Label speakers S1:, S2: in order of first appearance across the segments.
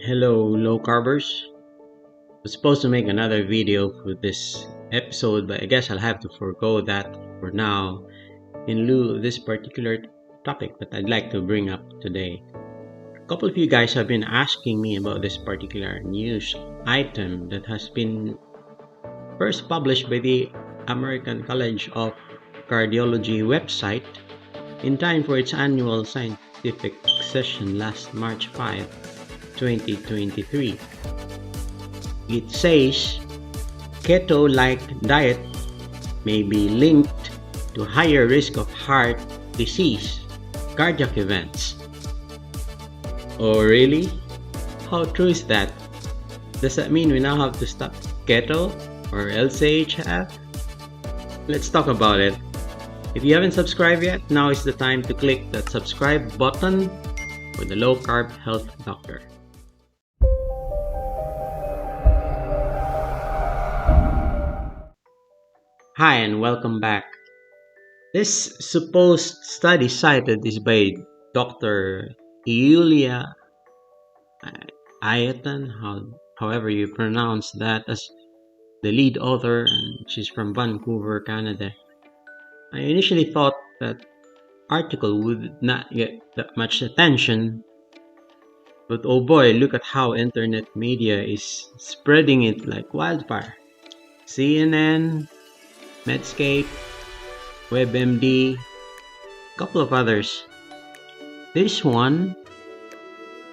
S1: Hello, low carbers. I was supposed to make another video for this episode, but I guess I'll have to forego that for now in lieu of this particular topic that I'd like to bring up today. A couple of you guys have been asking me about this particular news item that has been first published by the American College of Cardiology website in time for its annual scientific session last March 5, 2023. It says keto-like diet may be linked to higher risk of heart disease, cardiac events. Oh really? How true is that? Does that mean we now have to stop keto or LCHF? Let's talk about it. If you haven't subscribed yet, now is the time to click that subscribe button for the Low Carb Health Doctor. Hi and welcome back. This supposed study cited is by Dr. Yulia Ayatan, however you pronounce that, as the lead author, and she's from Vancouver, Canada. I initially thought that article would not get that much attention, but oh boy, look at how internet media is spreading it like wildfire. CNN, Medscape, WebMD, a couple of others. This one,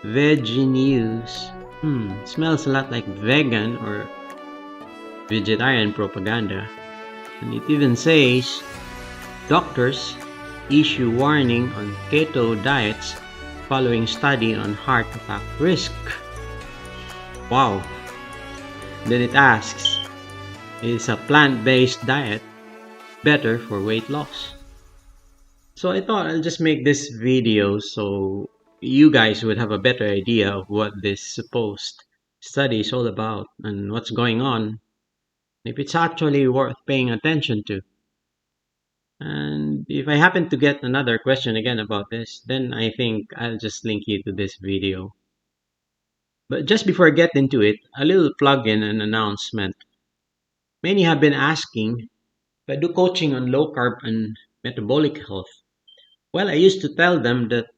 S1: Veggie News, smells a lot like vegan or vegetarian propaganda. And it even says, doctors issue warning on keto diets following study on heart attack risk. Wow. Then it asks, is a plant-based diet better for weight loss? So I thought I'll just make this video so you guys would have a better idea of what this supposed study is all about and what's going on, if it's actually worth paying attention to. And if I happen to get another question again about this, then I think I'll just link you to this video. But just before I get into it, a little plug-in and announcement. Many have been asking if I do coaching on low carb and metabolic health. Well, I used to tell them that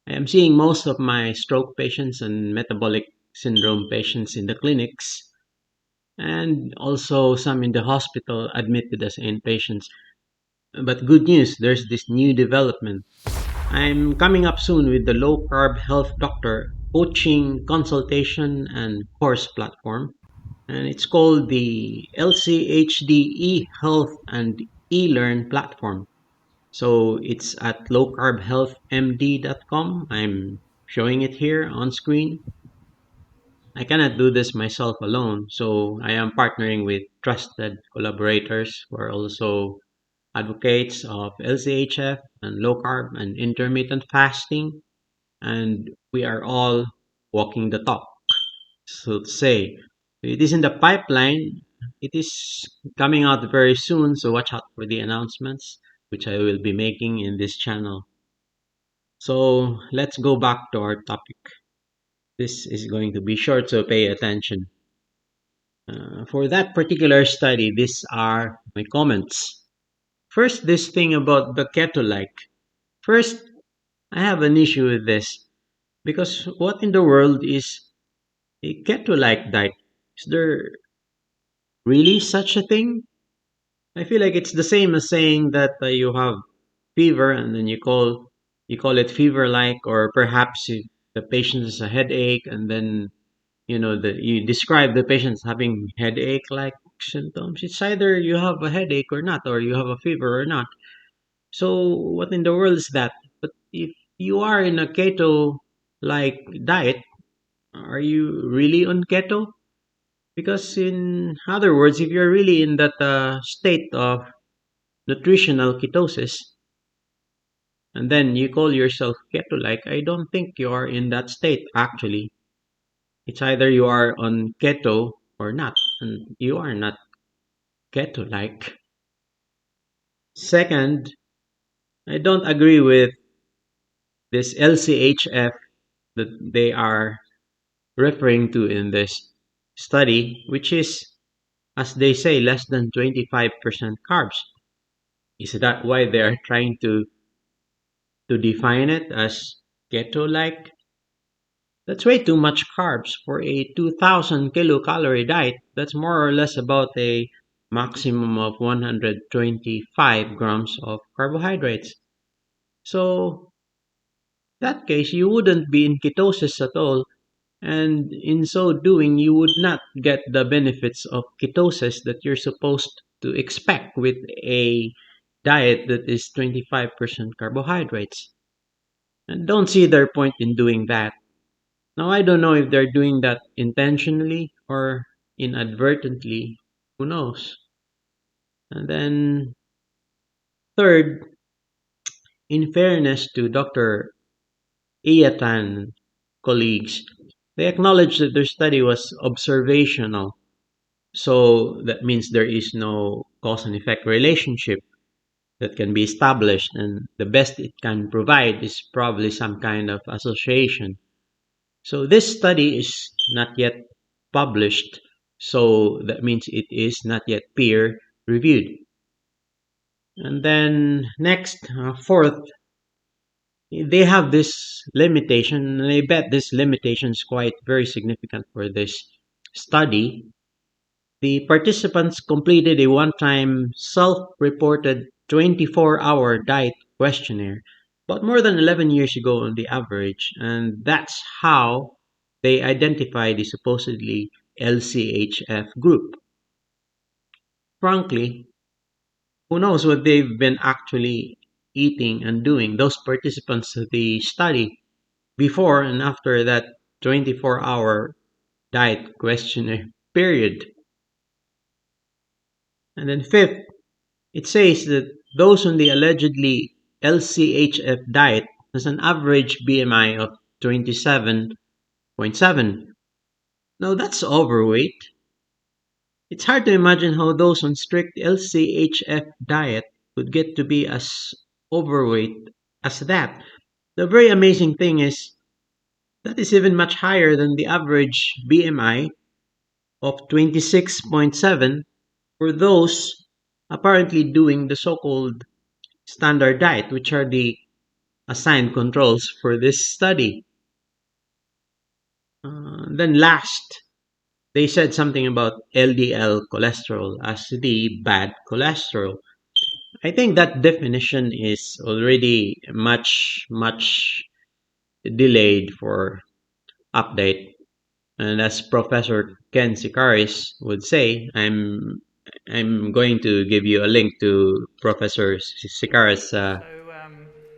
S1: I am seeing most of my stroke patients and metabolic syndrome patients in the clinics, and also some in the hospital admitted as inpatients. But good news, there's this new development. I'm coming up soon with the Low Carb Health Doctor coaching, consultation, and course platform. And it's called the LCHD eHEALTH and eLEARN platform. So it's at LowCarbHealthMD.com. I'm showing it here on screen. I cannot do this myself alone, so I am partnering with trusted collaborators who are also advocates of LCHF and low carb and intermittent fasting, and we are all walking the talk, so to say. It is in the pipeline. It is coming out very soon, so watch out for the announcements, which I will be making in this channel. So let's go back to our topic. This is going to be short, so pay attention. For that particular study, these are my comments. First, this thing about the keto-like. First, I have an issue with this because what in the world is a keto-like diet? Is there really such a thing? I feel like it's the same as saying that you have fever and then you call it fever-like, or perhaps if the patient has a headache and then you describe the patient's having headache-like symptoms. It's either you have a headache or not, or you have a fever or not. So what in the world is that? But if you are in a keto-like diet, are you really on keto? Because in other words, if you're really in that state of nutritional ketosis, and then you call yourself keto-like, I don't think you are in that state actually. It's either you are on keto or not, and you are not keto-like. Second, I don't agree with this LCHF that they are referring to in this study, which is, as they say, less than 25% carbs. Is that why they are trying to define it as keto-like? That's way too much carbs for a 2000 kilocalorie diet. That's more or less about a maximum of 125 grams of carbohydrates. So, in that case, you wouldn't be in ketosis at all. And in so doing, you would not get the benefits of ketosis that you're supposed to expect with a diet that is 25% carbohydrates. And don't see their point in doing that. Now, I don't know if they're doing that intentionally or inadvertently. Who knows? And then, third, in fairness to Dr. Iatan colleagues, they acknowledged that their study was observational. So that means there is no cause and effect relationship that can be established, and the best it can provide is probably some kind of association. So this study is not yet published, so that means it is not yet peer reviewed. And then next, fourth, they have this limitation, and I bet this limitation is quite very significant for this study. The participants completed a one-time self-reported 24-hour diet questionnaire about more than 11 years ago on the average, and that's how they identified the supposedly LCHF group. Frankly, who knows what they've been actually eating and doing, those participants of the study, before and after that 24-hour diet questionnaire period. And then fifth, it says that those on the allegedly LCHF diet has an average BMI of 27.7. Now that's overweight. It's hard to imagine how those on strict LCHF diet would get to be as overweight as that. The very amazing thing is that is even much higher than the average BMI of 26.7 for those apparently doing the so-called standard diet, which are the assigned controls for this study. Then last, they said something about LDL cholesterol as the bad cholesterol. I think that definition is already much delayed for update. And as Professor Ken Sikaris would say, I'm going to give you a link to Professor Sikaris'
S2: So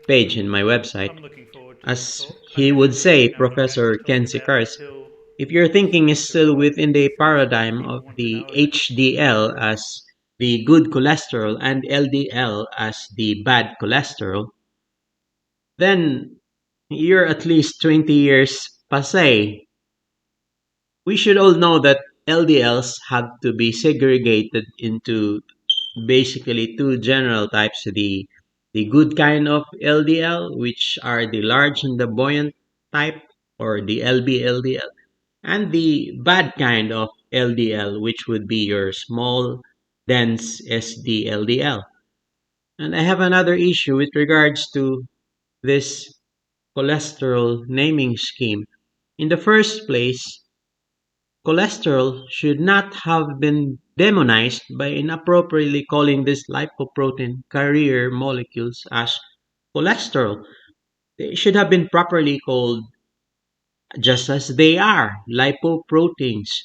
S1: page in my website.
S2: I'm looking forward to this
S1: As
S2: talk. I
S1: he
S2: guess
S1: would
S2: it's really
S1: say,
S2: nothing else
S1: Professor
S2: to talk
S1: Ken
S2: about
S1: Sikaris,
S2: until
S1: if your thinking is
S2: until
S1: still
S2: I
S1: within the
S2: finish what
S1: paradigm
S2: people
S1: of
S2: want to
S1: the
S2: know, I guess.
S1: HDL as the good cholesterol and LDL as the bad cholesterol, then you're at least 20 years passe. We should all know that LDLs have to be segregated into basically two general types: the good kind of LDL, which are the large and the buoyant type, or the LBLDL, and the bad kind of LDL, which would be your small, dense SDLDL. And I have another issue with regards to this cholesterol naming scheme. In the first place, cholesterol should not have been demonized by inappropriately calling these lipoprotein carrier molecules as cholesterol. They should have been properly called just as they are, lipoproteins,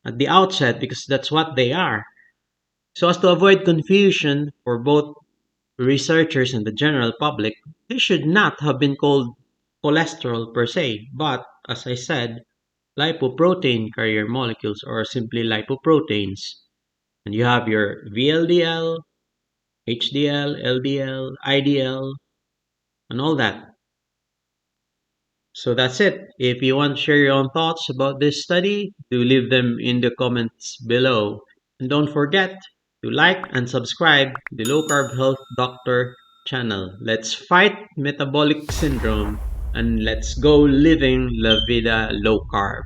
S1: at the outset, because that's what they are. So as to avoid confusion for both researchers and the general public, they should not have been called cholesterol per se, but as I said, lipoprotein carrier molecules, or simply lipoproteins. And you have your VLDL, HDL, LDL, IDL, and all that. So that's it. If you want to share your own thoughts about this study, do leave them in the comments below. And don't forget to like and subscribe the Low Carb Health Doctor channel. Let's fight metabolic syndrome and let's go living La Vida Low Carb.